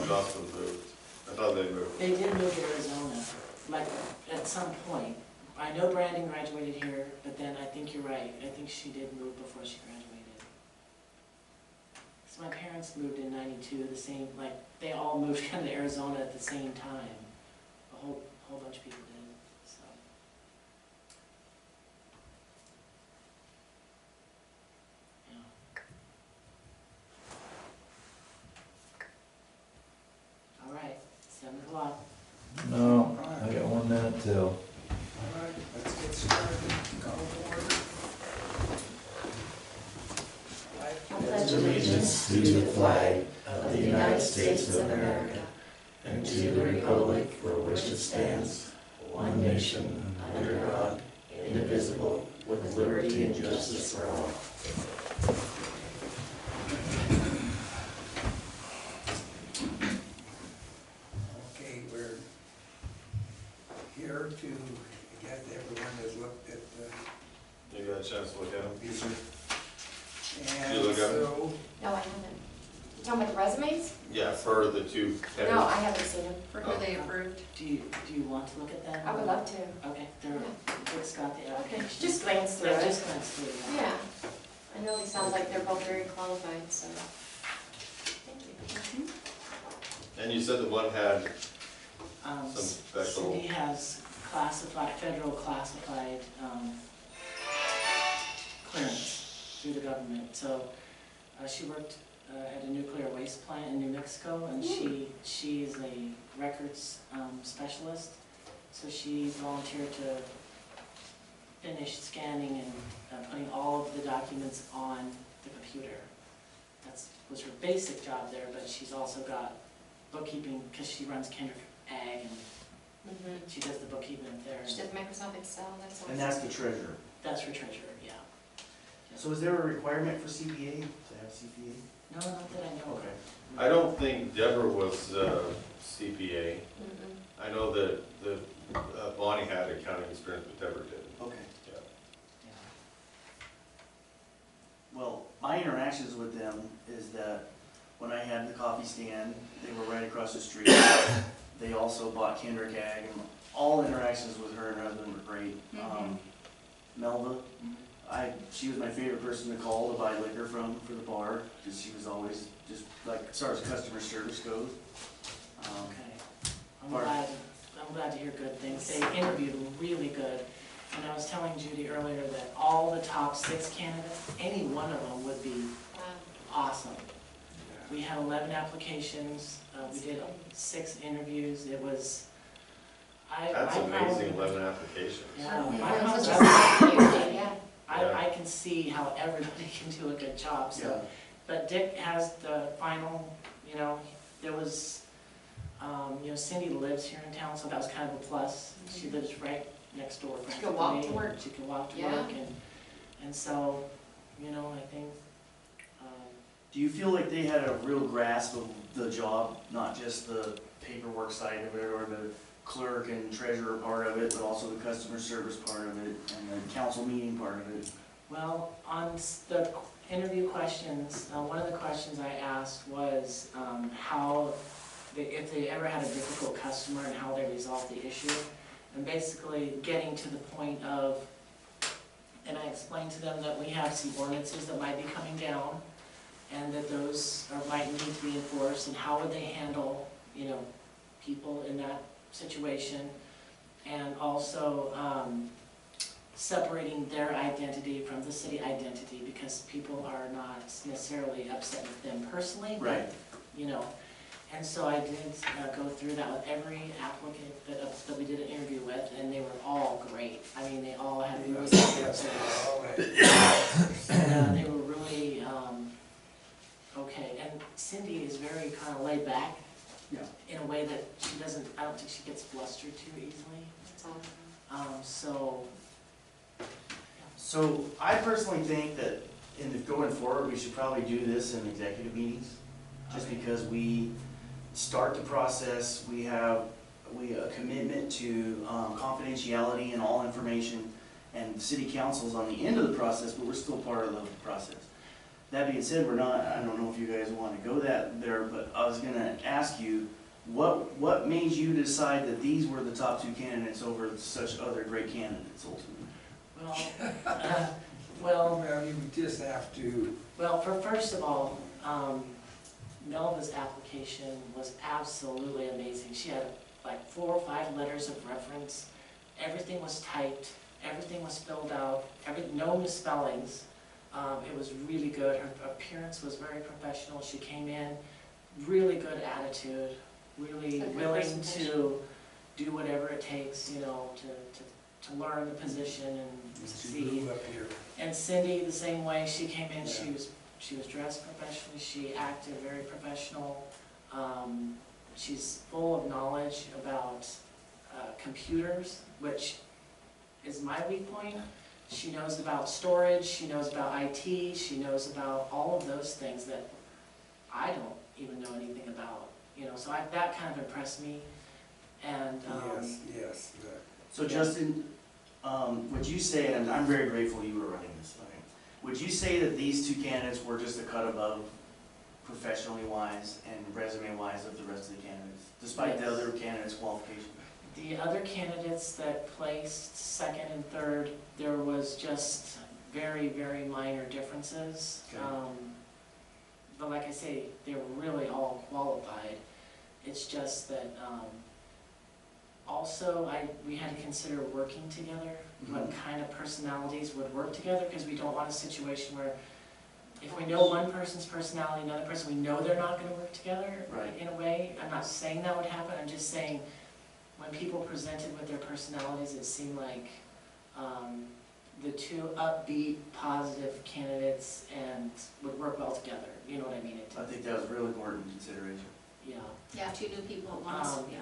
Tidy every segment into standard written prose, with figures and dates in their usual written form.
Johnson moved. I thought they moved. They did move to Arizona, like, at some point. I know Brandon graduated here, but then I think you're right. I think she did move before she graduated. So my parents moved in '92, the same, like, they all moved kind of to Arizona at the same time. A whole bunch of people did, so. Yeah. All right, 7 o'clock. No, I got 1 minute till. All right, let's get started. Call to order. I pledge allegiance to the flag of the United States of America and to the republic for which it stands, one nation, under God, indivisible, with liberty and justice for all. Okay, we're here to get everyone has looked at the You got a chance to look at them? visa. Did you look at it? So, No, I haven't. You talking about the resumes? Yeah, for the two No, candidates. I haven't seen them. For who they approved. Do you want to look at that? I would love to. Okay, they're, Dick's got the Okay, application. just glance through Yeah, it. just glance through it. Yeah. I know they sound like they're both very qualified, so. Thank you. And you said the one had Um, some special, Cindy has federal classified, clearance through the government. So, she worked, at a nuclear waste plant in New Mexico, and she is a records, specialist. So she volunteered to finish scanning and putting all of the documents on the computer. Was her basic job there, but she's also got bookkeeping, because she runs Kendrick Ag, and she does the bookkeeping up there. She does Microsoft Excel, that's awesome. And that's the treasurer. That's her treasurer, yeah. So is there a requirement for CPA, to have CPA? No, not that I know of. Okay. I don't think Deborah was CPA. Mhm. I know that Bonnie had accounting experience, but Deborah didn't. Okay. Yeah. Yeah. Well, my interactions with them is that when I had the coffee stand, they were right across the street. They also bought Kendrick Ag, and all interactions with her and her husband were great. Melva, she was my favorite person to call to buy liquor from for the bar, because she was always just, like, as far as customer service goes. Okay. I'm Pardon? glad to hear good things. They interviewed really good. And I was telling Judy earlier that all the top 6 candidates, any one of them would be awesome. We had 11 applications. We did 6 interviews. It was, That's amazing, 11 applications. Yeah, I can see how everybody can do a good job, so. Yeah. But Dick has the final, there was, Cindy lives here in town, so that was kind of a plus. She lives right next door. She can walk to work. She can walk to Yeah. work, and so, I think, Do you feel like they had a real grasp of the job, not just the paperwork side of it, or the clerk and treasurer part of it, but also the customer service part of it, and the council meeting part of it? well, on the interview questions, one of the questions I asked was if they ever had a difficult customer and how they resolved the issue. And basically getting to the point of, and I explained to them that we have some ordinances that might be coming down, and that those might need to be enforced, and how would they handle, people in that situation, and also separating their identity from the city identity, because people are not necessarily upset with them personally. Right. And so I did go through that with every applicant that we did an interview with, and they were all great. I mean, they all had really good service. And they were really, okay. And Cindy is very kind of laid back. Yeah. In a way that I don't think she gets flustered too easily. That's awesome. So I personally think that going forward, we should probably do this in executive meetings, just because we start the process, we have a commitment to confidentiality and all information, and city council's on the end of the process, but we're still part of the process. that being said, I don't know if you guys wanna go there, but I was gonna ask you, what made you decide that these were the top two candidates over such other great candidates ultimately? Well, you just have to, well, first of all, Melva's application was absolutely amazing. She had like 4 or 5 letters of reference. Everything was typed, everything was filled out, no misspellings. It was really good. Her appearance was very professional. She came in, really good attitude, really Like a willing presentation. to do whatever it takes, you know, to learn the position and you succeed. grew up here. And Cindy, the same way, she came in, Yeah. she was dressed professionally, she acted very professional. She's full of knowledge about computers, which is my weak point. She knows about storage, she knows about IT, she knows about all of those things that I don't even know anything about, you know, so that kind of impressed me. And, Yes. So Justin, would you say, and I'm very grateful you were running this, okay, would you say that these two candidates were just a cut above professionally wise and resume wise of the rest of the candidates, despite the Yes. other candidates' qualifications? The other candidates that placed second and third, there was just very, very minor differences. Okay. But like I say, they were really all qualified. It's just that, also, we had to consider working together, what kind of personalities would work together, because we don't want a situation where if we know one person's personality, another person, we know they're not gonna work together Right. in a way. I'm not saying that would happen, I'm just saying, when people presented with their personalities, it seemed like the two upbeat, positive candidates and would work well together, you know what I mean? I think that was a really important consideration. Yeah. Yeah, 2 new people at once, yeah.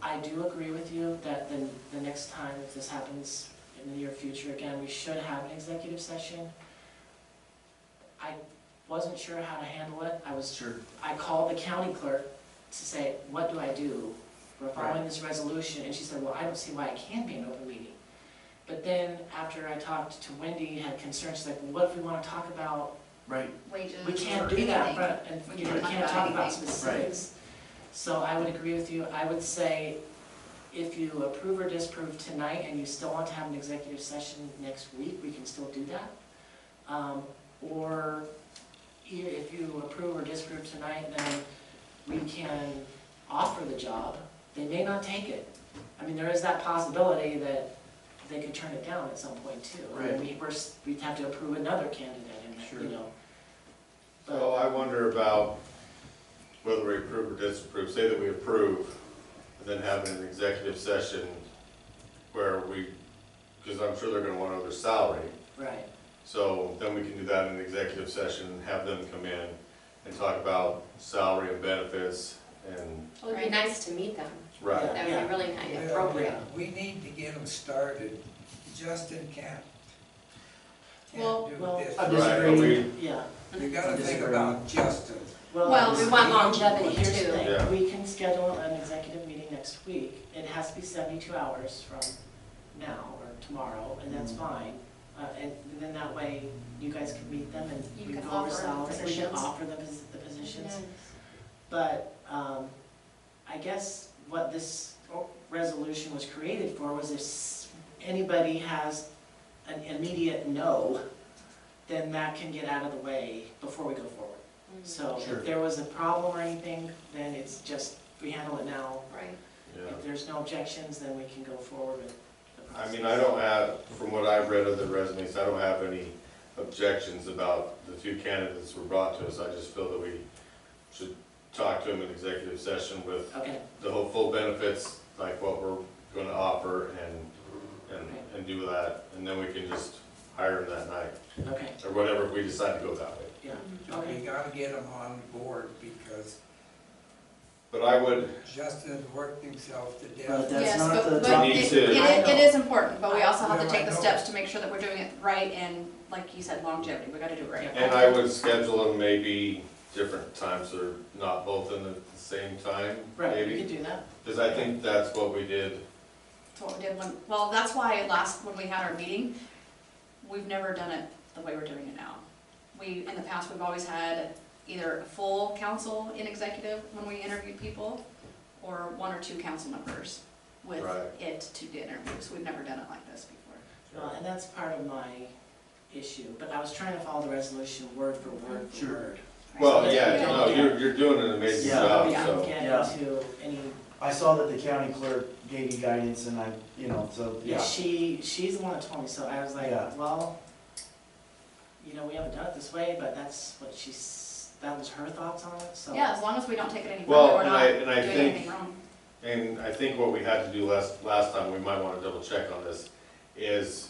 I do agree with you that the next time, if this happens in the near future again, we should have an executive session. I wasn't sure how to handle it. Sure. I called the county clerk to say, what do I do? We're following this resolution, and she said, well, I don't see why it can be an open meeting. But then, after I talked to Wendy, had concerns, she's like, well, what if we wanna talk about, Right. Wages. we can't or do that, anything. but, and, We you know, we can't can't talk talk about about anything. specifics. So I would agree with you, I would say, if you approve or disapprove tonight and you still want to have an executive session next week, we can still do that. Or if you approve or disapprove tonight, then we can offer the job. They may not take it. I mean, there is that possibility that they could turn it down at some point too. Right. And we'd have to approve another candidate, and, Sure. you know. So I wonder about whether we approve or disapprove. Say that we approve, and then have an executive session where because I'm sure they're gonna want to know their salary. Right. So then we can do that in an executive session, have them come in and talk about salary and benefits and, It would be nice to meet them. right. That would Yeah. be really nice, Well, appropriate. we need to get them started. Justin can't Well, do well, this. I Right, disagree. but we, Yeah. You gotta think Disagree. about Justin. Well, we want longevity Here's the too. thing, Yeah. we can schedule an executive meeting next week. It has to be 72 hours from now or tomorrow, and that's fine. And then that way, you guys can meet them and You we can can go over offer salaries, we can positions. offer the positions. But I guess what this resolution was created for was if anybody has an immediate no, then that can get out of the way before we go forward. So Sure. if there was a problem or anything, then it's just, we handle it now. Right. yeah. If there's no objections, then we can go forward with the I process. mean, I don't have, from what I've read of the resumes, I don't have any objections about the two candidates who were brought to us. I just feel that we should talk to them in executive session with Okay, the whole full benefits, like what we're gonna offer and do that. And then we can just hire them that night, okay, or whatever, if we decide to go that way. yeah, So we okay. gotta get them on board because But I would, Justin worked himself to But death. that's Yes, not the but top. need it, to- it is important, but we also have to Yeah, take I the know. steps to make sure that we're doing it right and, like you said, longevity, we gotta do it right. and I would schedule them maybe different times, or not both in the same time, Right, we maybe. can do that. Because I think that's what we did. That's what we did well, that's why when we had our meeting, we've never done it the way we're doing it now. in the past, we've always had either a full council in executive when we interviewed people, or 1 or 2 council members with Right. it to do interviews. We've never done it like this before. Well, and that's part of my issue, but I was trying to follow the resolution word for word for Sure. word. Well, So yeah, that no, we don't you're doing an amazing Yeah. job, We so. don't get Yeah. into any, I saw that the county clerk gave you guidance and I, so, yeah, she's the one that told me, so I was like, Yeah. well, we haven't done it this way, but that's what that was her thoughts on it, so. Yeah, as long as we don't take it any further, Well, we're and not I doing think, anything wrong. and I think what we had to do last time, we might wanna double check on this, is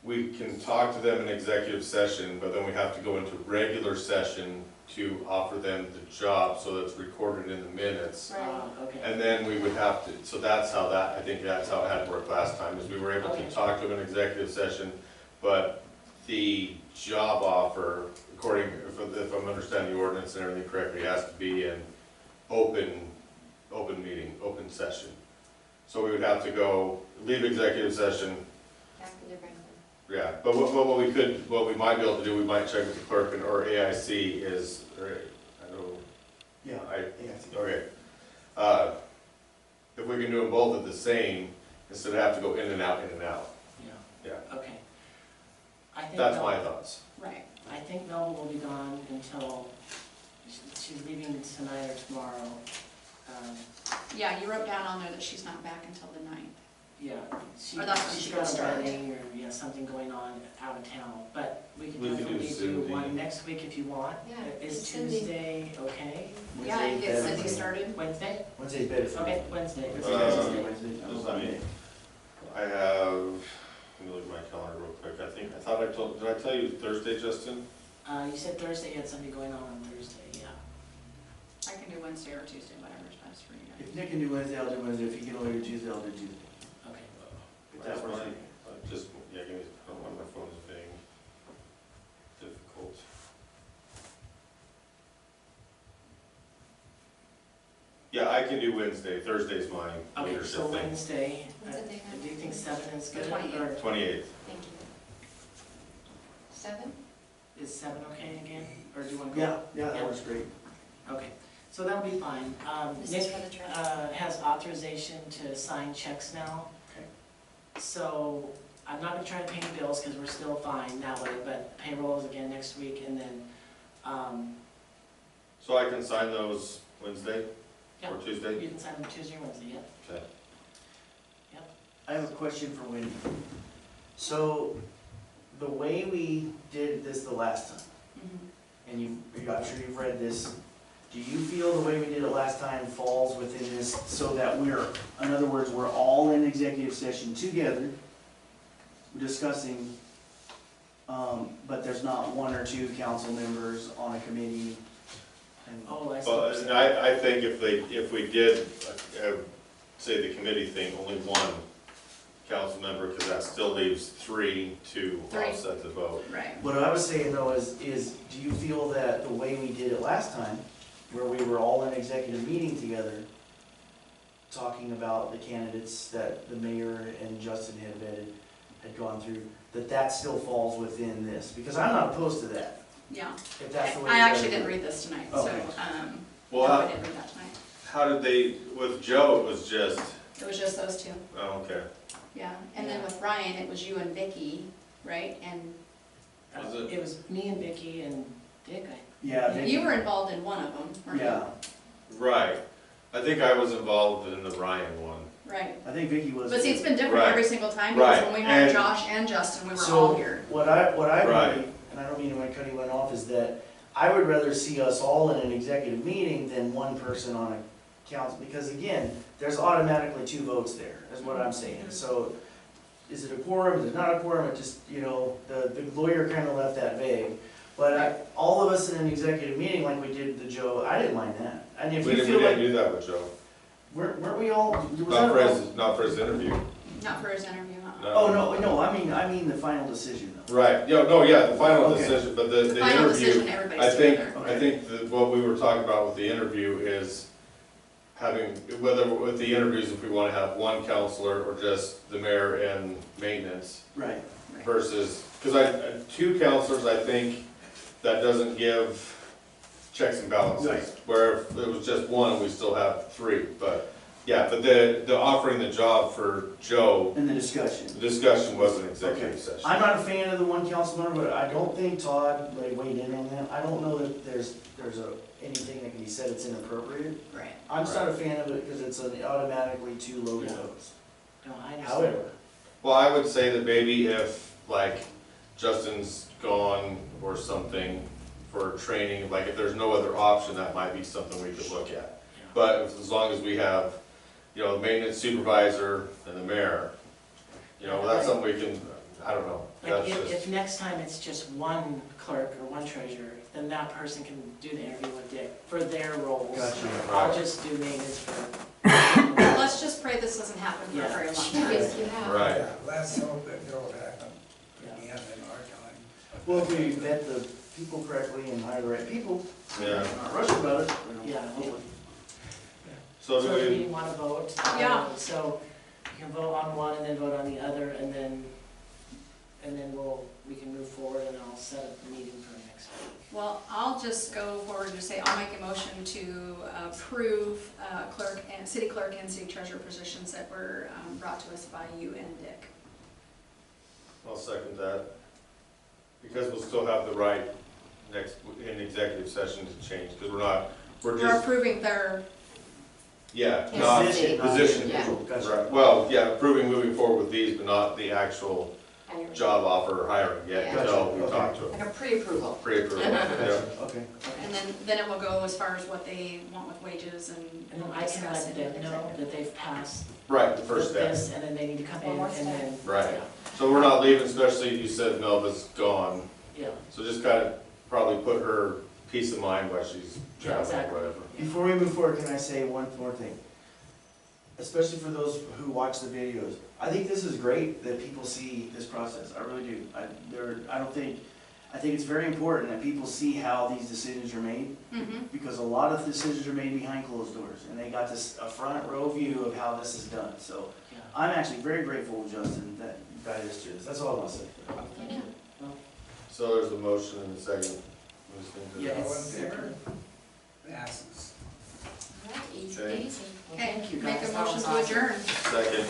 we can talk to them in executive session, but then we have to go into regular session to offer them the job, so that's recorded in the minutes. Okay. And then we would have to, so that's how I think that's how it had worked last time, is we were able to Okay. talk to them in executive session, but the job offer, according, if I'm understanding the ordinance and everything correctly, has to be in open meeting, open session. So we would have to leave executive session, yeah, but what we might be able to do, we might check with the clerk or AIC yeah. okay. If we can do them both at the same, instead of have to go in and out, Yeah, yeah, okay. I think that's Mel- my thoughts. Right. I think Mel will be gone until, she's leaving tonight or tomorrow. Yeah, you wrote down on there that she's not back until the 9th. Yeah, she, Or that's when she's she got gets a started. wedding or, something going on out of town, but we can We can definitely do do Cindy. one next week if you want. Yeah, Is Cindy. Tuesday okay? Yeah, you get Wednesday, Cindy started. Wednesday? Wednesday's better for me. Okay, Wednesday. Wednesday. Just let me- I have, let me look at my calendar real quick, did I tell you Thursday, Justin? You said Thursday, you had something going on Thursday, yeah. I can do Wednesday or Tuesday, whatever's best for you guys. If Nick can do Wednesday, I'll do Wednesday. If he can only do Tuesday, I'll do Tuesday. Okay. If that works for you. Just, yeah, give me, I don't want my phone's being difficult. Yeah, I can do Wednesday, Thursday's my Okay, leadership so thing. Wednesday, What's the date on do you think 7 is The good? 28th. Or 28th. Thank you. 7? is 7 okay again? Or do you want to go? Yeah, that Yeah. works great. Okay, so that'll be fine. This is Nick for the treasurer. has authorization to sign checks now. Okay. So I'm not gonna try to pay any bills because we're still fine that way, but payroll is again next week and then, So I can sign those Wednesday Yeah. or Tuesday? you can sign them Tuesday or Wednesday, yeah. Okay. I have a question for Wendy. So, the way we did this the last time, Mhm. and I'm sure you've read this, do you feel the way we did it last time falls within this so that in other words, we're all in executive session together, discussing, but there's not 1 or 2 council members on a committee? And Oh, I see. Well, what you're and saying. I think if we did, say the committee thing, only 1 council member, because that still leaves 3 to Three. offset the vote. Right. What I was saying though is, do you feel that the way we did it last time, where we were all in executive meeting together, talking about the candidates that the mayor and Justin had gone through, that still falls within this? Because I'm not opposed to that, Yeah. if that's the way. I you guys actually do didn't it. read this tonight, so, Okay. Well, no, I didn't read that tonight. how did they, with Joe, it was just, It was just those 2. oh, okay. Yeah, and then with Ryan, it was you and Vicky, right? And Was it? It was me and Vicky and Dick, Yeah, Vicky- you were involved in one of them, weren't you? Yeah, Right. I think I was involved in the Ryan one. Right. I think Vicky was. But see, it's been different Right. every single time, because Right, when we had and- Josh and Justin, we were So, all here. what I Right. really, and I don't mean to when Cuddy went off, is that I would rather see us all in an executive meeting than 1 person on a council, because again, there's automatically 2 votes there, is what I'm saying. So, is it a quorum, is it not a quorum, it just, the lawyer kind of left that vague. But all of us in an executive meeting like we did the Joe, I didn't mind that. And if We you didn't feel like, do that with Joe. weren't we all, was Not for that? his, not for his interview. Not for his interview, No. Oh, no, I mean the final decision though. Right, yeah, the final Okay. decision, but The the final interview, decision, I everybody's think, together. I think that what we were talking about with the interview is having, whether with the interviews, if we want to have 1 counselor or just the mayor and maintenance Right. versus, because 2 counselors, I think that doesn't give checks and balances. Right. Where if it was just one, we still have three, but, yeah, but the offering the job for Joe, In the discussion. the discussion was an executive session. I'm not a fan of the one council member, but I don't think Todd like weighed in on that. I don't know that there's anything that can be said that's inappropriate. Right. I'm just not a fan of it because it's an automatically too low Yeah. dose. No, I understand. However, Well, I would say that maybe if, like, Justin's gone or something for training, like, if there's no other option, that might be something we could look at. But as long as we have, you know, the maintenance supervisor and the mayor, you know, that's something we can, I don't know. Like, That's if just, next time it's just one clerk or one treasurer, then that person can do the interview with Dick for their roles. Gotcha. I'll just do maintenance for, Let's just pray this doesn't happen for a very long time. Yes, you have. right. Yeah, let's hope it don't happen yeah. again in our time. well, if we vet the people correctly and hire the right people, Yeah. not rush about it. Yeah. Hopefully. So So do do we, we want to vote? Yeah. So you can vote on one and then vote on the other, and then we can move forward, and I'll set up the meeting for next week. Well, I'll just go forward and say, I'll make a motion to approve clerk and city treasurer positions that were brought to us by you and Dick. I'll second that. Because we'll still have the right next, in executive session to change, because we're We're just, approving their, yeah, not, Position, not position. individual. Gotcha. right, well, yeah, approving moving forward with these, but not the actual job offer or hiring yet, Yeah. until we Gotcha, talk to them. Like a pre-approval. Pre-approval, yeah. Okay. and then it will go as far as what they want with wages and And then I can discuss let it. them know that they've passed Right, the with first step. this, and then they need to come in, One more and then. Right. yeah, So we're not leaving, especially you said Melva's gone, Yeah, so just kind of probably put her peace of mind while she's Yeah, traveling, exactly. whatever. Before we move forward, can I say one more thing? Especially for those who watch the videos, I think this is great that people see this process, I really do. I think it's very important that people see how these decisions are made, Mhm. because a lot of decisions are made behind closed doors, and they got this, a front row view of how this is done, so yeah. I'm actually very grateful, Justin, that you guided us through this, that's all I want to say. Thank you. So there's a motion and a second. Yeah. All in it's- favor? Passes. All right, easy Okay. peasy. Well, Okay, thank you make guys. a That motion was to awesome. adjourn. Second.